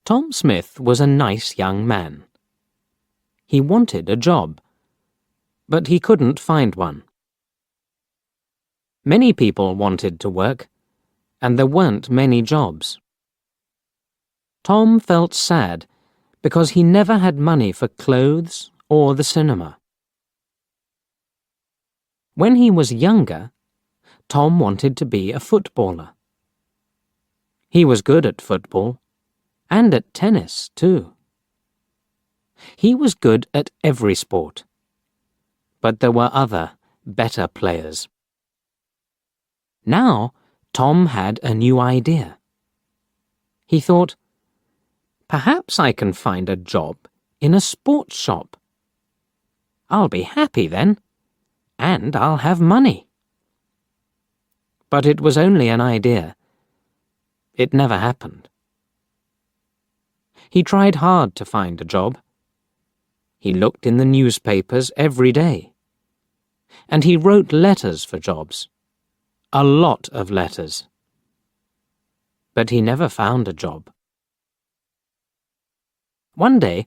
Tom Smith was a nice young man. He wanted a job, but he couldn't find one. Many people wanted to work, and there weren't many jobs. Tom felt sad because he never had money for clothes or the cinema. When he was younger, Tom wanted to be a footballer. He was good at football, and at tennis, too. He was good at every sport, but there were other, better players. Now, Tom had a new idea. He thought, perhaps I can find a job in a sports shop. I'll be happy then, and I'll have money. But it was only an idea. It never happened. He tried hard to find a job. He looked in the newspapers every day. And he wrote letters for jobs. A lot of letters. But he never found a job. One day,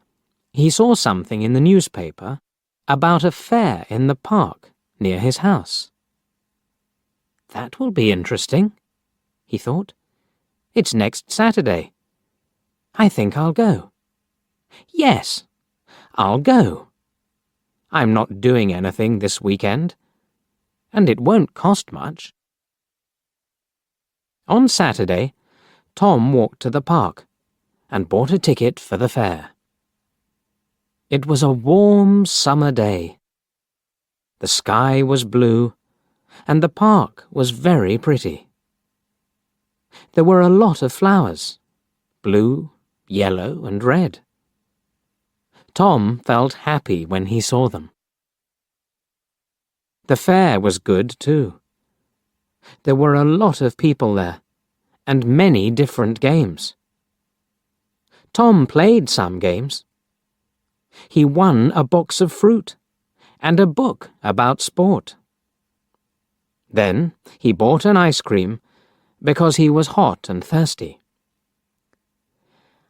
he saw something in the newspaper about a fair in the park near his house. That will be interesting, he thought. It's next Saturday. I think I'll go. Yes, I'll go. I'm not doing anything this weekend, and it won't cost much. On Saturday, Tom walked to the park and bought a ticket for the fair. It was a warm summer day. The sky was blue, and the park was very pretty. There were a lot of flowers, blue, yellow, and red. Tom felt happy when he saw them. The fair was good, too. There were a lot of people there, and many different games. Tom played some games. He won a box of fruit and a book about sport. Then he bought an ice cream because he was hot and thirsty.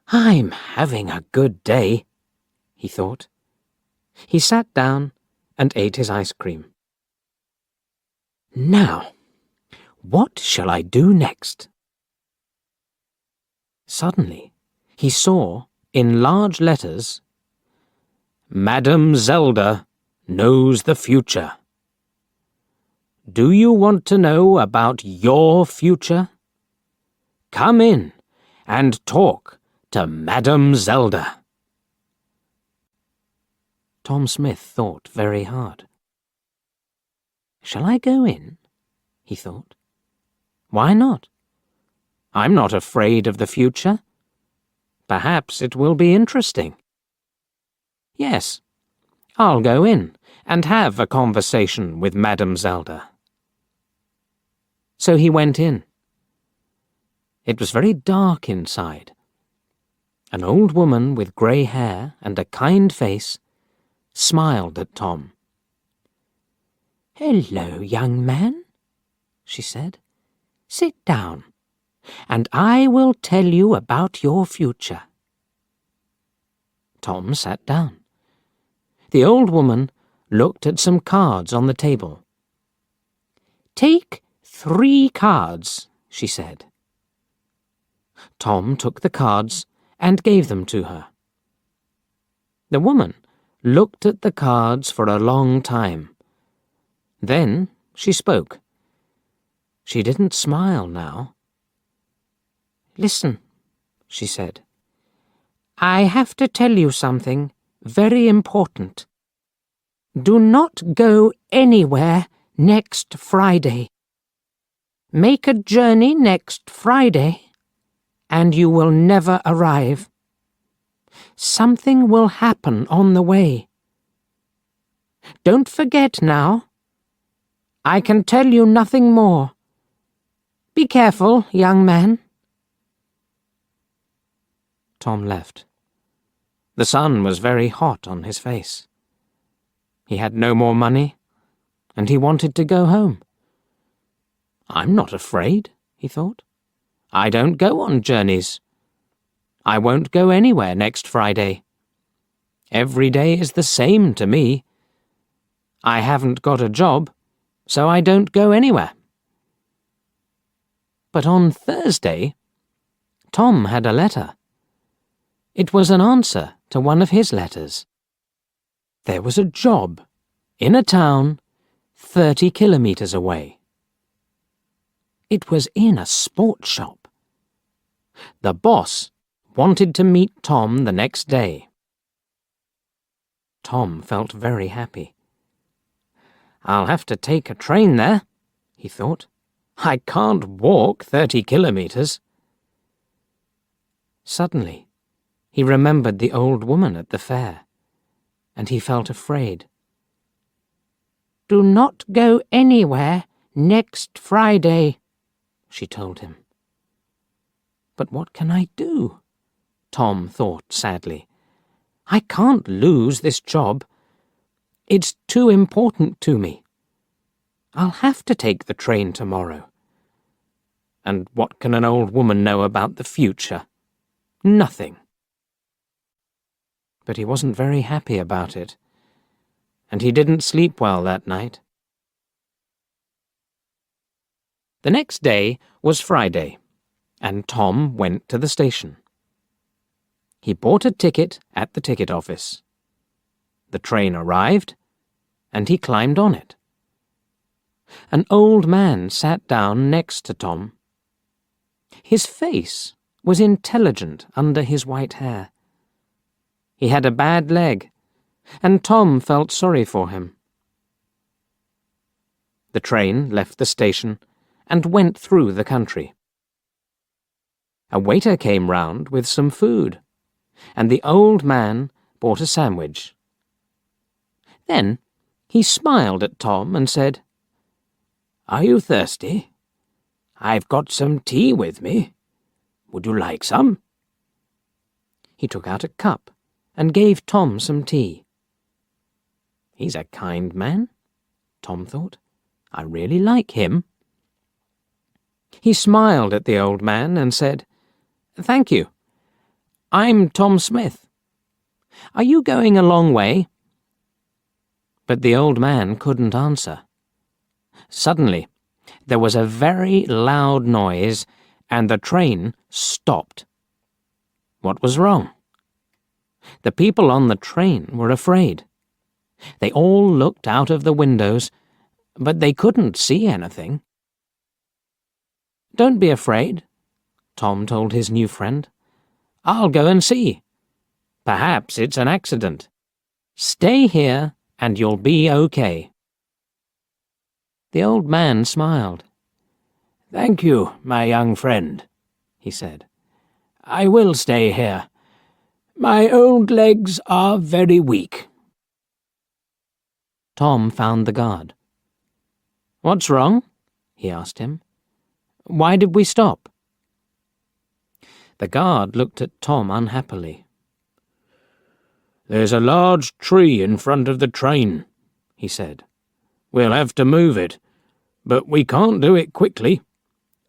I'm having a good day, he thought. He sat down and ate his ice cream. Now, what shall I do next? Suddenly, he saw, in large letters, Madam Zelda knows the future. Do you want to know about your future? Come in and talk to Madam Zelda. Tom Smith thought very hard. Shall I go in? He thought. Why not? I'm not afraid of the future. Perhaps it will be interesting. Yes, I'll go in and have a conversation with Madam Zelda. So he went in. It was very dark inside. An old woman with grey hair and a kind face smiled at Tom. Hello, young man, she said. Sit down, and I will tell you about your future. Tom sat down. The old woman looked at some cards on the table. Take 3 cards, she said. Tom took the cards and gave them to her. The woman looked at the cards for a long time. Then she spoke. She didn't smile now. Listen, she said. I have to tell you something very important. Do not go anywhere next Friday. Make a journey next Friday, and you will never arrive. Something will happen on the way. Don't forget now. I can tell you nothing more. Be careful, young man. Tom left. The sun was very hot on his face. He had no more money, and he wanted to go home. I'm not afraid, he thought. I don't go on journeys. I won't go anywhere next Friday. Every day is the same to me. I haven't got a job, so I don't go anywhere. But on Thursday, Tom had a letter. It was an answer to one of his letters. There was a job in a town 30 kilometers away. It was in a sports shop. The boss wanted to meet Tom the next day. Tom felt very happy. I'll have to take a train there, he thought. I can't walk 30 kilometers. Suddenly, he remembered the old woman at the fair, and he felt afraid. Do not go anywhere next Friday, she told him. But what can I do? Tom thought sadly. I can't lose this job. It's too important to me. I'll have to take the train tomorrow. And what can an old woman know about the future? Nothing. But he wasn't very happy about it, and he didn't sleep well that night. The next day was Friday, and Tom went to the station. He bought a ticket at the ticket office. The train arrived, and he climbed on it. An old man sat down next to Tom. His face was intelligent under his white hair. He had a bad leg, and Tom felt sorry for him. The train left the station and went through the country. A waiter came round with some food, and the old man bought a sandwich. Then he smiled at Tom and said, Are you thirsty? I've got some tea with me. Would you like some? He took out a cup and gave Tom some tea. He's a kind man, Tom thought. I really like him. He smiled at the old man and said, Thank you. I'm Tom Smith. Are you going a long way? But the old man couldn't answer. Suddenly, there was a very loud noise, and the train stopped. What was wrong? The people on the train were afraid. They all looked out of the windows, but they couldn't see anything. Don't be afraid, Tom told his new friend. I'll go and see. Perhaps it's an accident. Stay here and you'll be okay. The old man smiled. Thank you, my young friend, he said. I will stay here. My old legs are very weak. Tom found the guard. What's wrong? He asked him. Why did we stop? The guard looked at Tom unhappily. There's a large tree in front of the train, he said. We'll have to move it, but we can't do it quickly.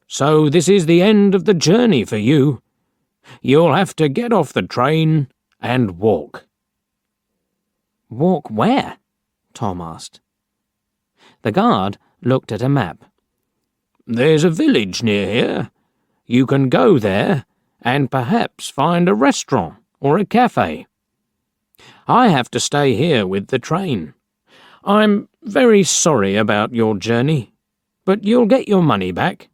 So this is the end of the journey for you. You'll have to get off the train and walk. Walk where? Tom asked. The guard looked at a map. There's a village near here. You can go there and perhaps find a restaurant or a cafe. I have to stay here with the train. I'm very sorry about your journey, but you'll get your money back.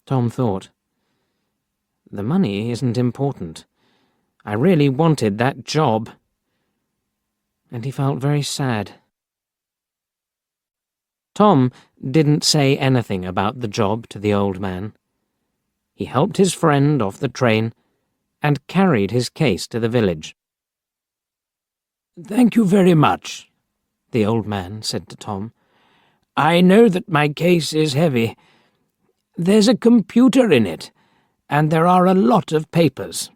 Tom thought, the money isn't important. I really wanted that job. And he felt very sad. Tom didn't say anything about the job to the old man. He helped his friend off the train and carried his case to the village. Thank you very much, the old man said to Tom. I know that my case is heavy. There's a computer in it, and there are a lot of papers.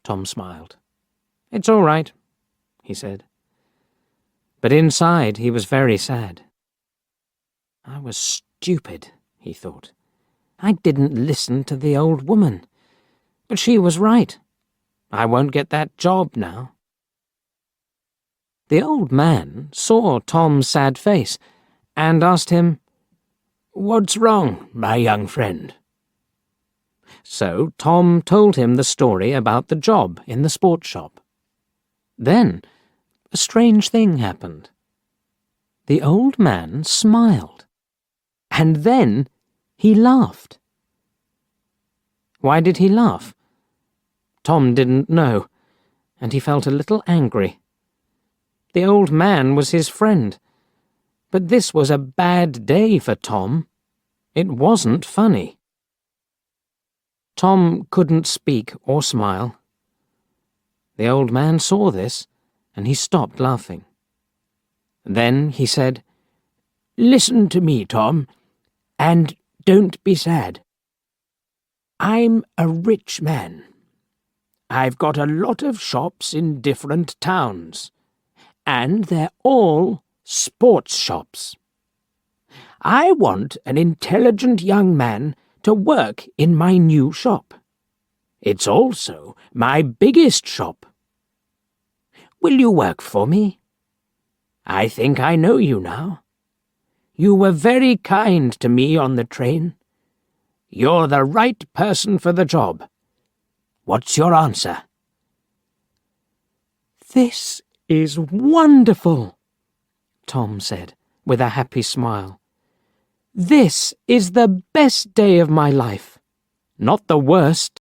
Tom smiled. It's all right, he said. But inside he was very sad. I was stupid, he thought. I didn't listen to the old woman. But she was right. I won't get that job now." The old man saw Tom's sad face and asked him, "What's wrong, my young friend?" So Tom told him the story about the job in the sports shop. Then a strange thing happened. The old man smiled, and then he laughed. Why did he laugh? Tom didn't know, and he felt a little angry. The old man was his friend, but this was a bad day for Tom. It wasn't funny. Tom couldn't speak or smile. The old man saw this, and he stopped laughing. Then he said, "Listen to me, Tom, and don't be sad. I'm a rich man. I've got a lot of shops in different towns, and they're all sports shops. I want an intelligent young man to work in my new shop. It's also my biggest shop. Will you work for me? I think I know you now. You were very kind to me on the train. You're the right person for the job. What's your answer?" "This is wonderful," Tom said, with a happy smile. "This is the best day of my life. Not the worst."